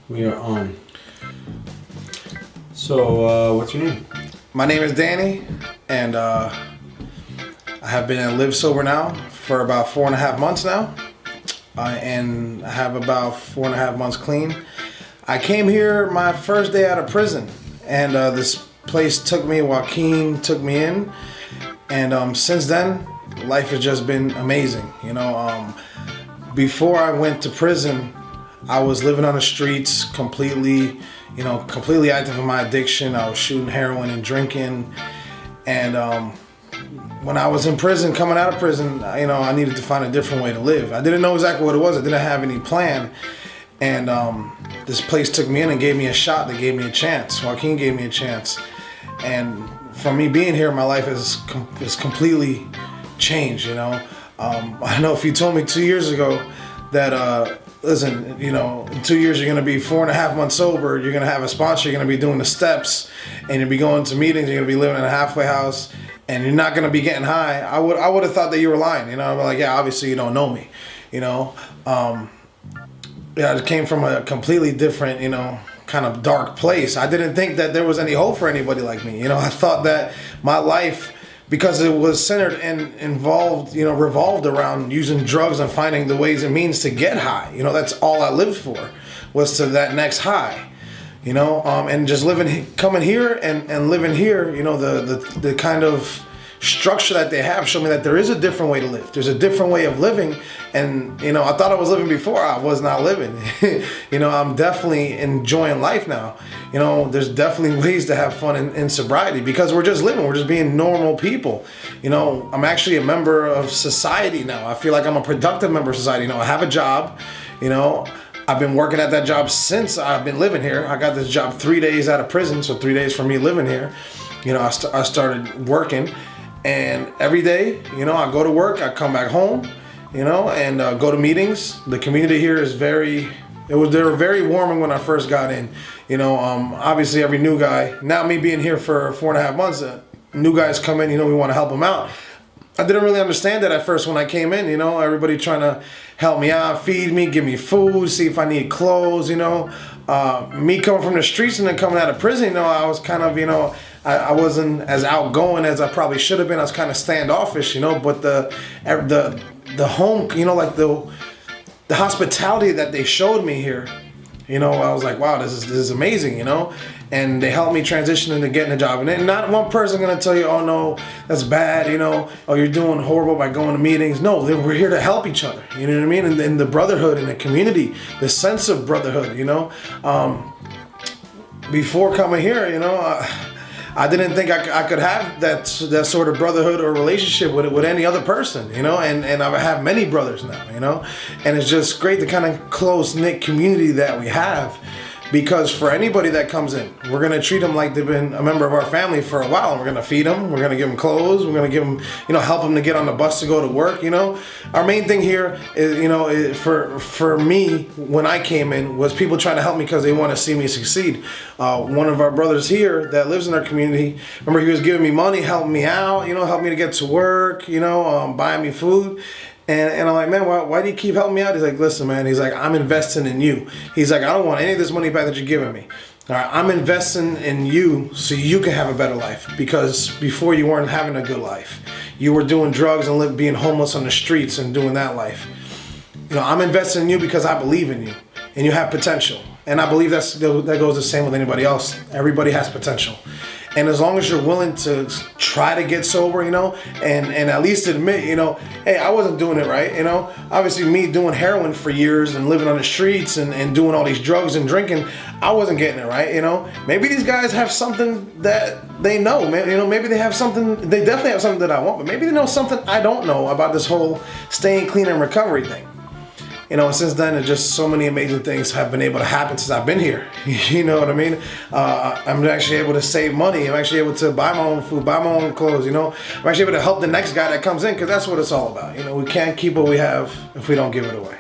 We are on. So, what's your name? My name is Danny, and I have been at LiveSoberNow for about 4.5 months now, and I have about 4.5 months clean. I came here my first day out of prison, and this place took me, Joaquin took me in, and since then, life has just been amazing. Before I went to prison, I was living on the streets, completely active in my addiction. I was shooting heroin and drinking. And when I was in prison, coming out of prison, I needed to find a different way to live. I didn't know exactly what it was. I didn't have any plan. And this place took me in and gave me a shot. They gave me a chance. Joaquin gave me a chance. And from me being here, my life is completely changed, I know if you told me 2 years ago that, listen, in 2 years you're going to be 4.5 months sober, you're going to have a sponsor, you're going to be doing the steps, and you'll be going to meetings, you're going to be living in a halfway house, and you're not going to be getting high, I would have thought that you were lying, I'm like, yeah, obviously you don't know me, I came from a completely different, kind of dark place. I didn't think that there was any hope for anybody like me, I thought that my life, because it was centered and involved, revolved around using drugs and finding the ways and means to get high. That's all I lived for, was to that next high, and just coming here and living here, the kind of structure that they have showed me that there is a different way to live. There's a different way of living. And, I thought I was living before. I was not living. I'm definitely enjoying life now. There's definitely ways to have fun in sobriety because we're just living. We're just being normal people. I'm actually a member of society now. I feel like I'm a productive member of society. I have a job, I've been working at that job since I've been living here. I got this job 3 days out of prison, so 3 days for me living here. I started working. And every day, I go to work, I come back home, and go to meetings. The community here is they were very warming when I first got in. Obviously every new guy, now me being here for 4.5 months, new guys come in, we want to help them out. I didn't really understand that at first when I came in, everybody trying to help me out, feed me, give me food, see if I need clothes, me coming from the streets and then coming out of prison, I was kind of, I wasn't as outgoing as I probably should have been. I was kind of standoffish, but the home, like the hospitality that they showed me here, I was like, wow, this is amazing, and they helped me transition into getting a job. And then not one person gonna tell you, oh no, that's bad, oh, you're doing horrible by going to meetings. No, we're here to help each other, you know what I mean? And the brotherhood and the community, the sense of brotherhood, before coming here, I didn't think I could have that sort of brotherhood or relationship with any other person, and I have many brothers now, and it's just great the kind of close-knit community that we have, because for anybody that comes in, we're going to treat them like they've been a member of our family for a while. We're going to feed them, we're going to give them clothes, we're going to give them, help them to get on the bus to go to work, Our main thing here is, for me, when I came in, was people trying to help me because they want to see me succeed. One of our brothers here that lives in our community, remember, he was giving me money, helping me out, helping me to get to work, buying me food. And I'm like, man, why do you keep helping me out? He's like, listen, man. He's like, I'm investing in you. He's like, I don't want any of this money back that you're giving me. All right, I'm investing in you so you can have a better life. Because before you weren't having a good life. You were doing drugs and being homeless on the streets and doing that life. I'm investing in you because I believe in you. And you have potential. And I believe that goes the same with anybody else. Everybody has potential. And as long as you're willing to try to get sober, and at least admit, hey, I wasn't doing it right, Obviously me doing heroin for years and living on the streets and doing all these drugs and drinking, I wasn't getting it right, Maybe these guys have something that they know, maybe they have something, they definitely have something that I want, but maybe they know something I don't know about this whole staying clean and recovery thing. And since then, it's just so many amazing things have been able to happen since I've been here. You know what I mean? I'm actually able to save money. I'm actually able to buy my own food, buy my own clothes, I'm actually able to help the next guy that comes in, because that's what it's all about. We can't keep what we have if we don't give it away.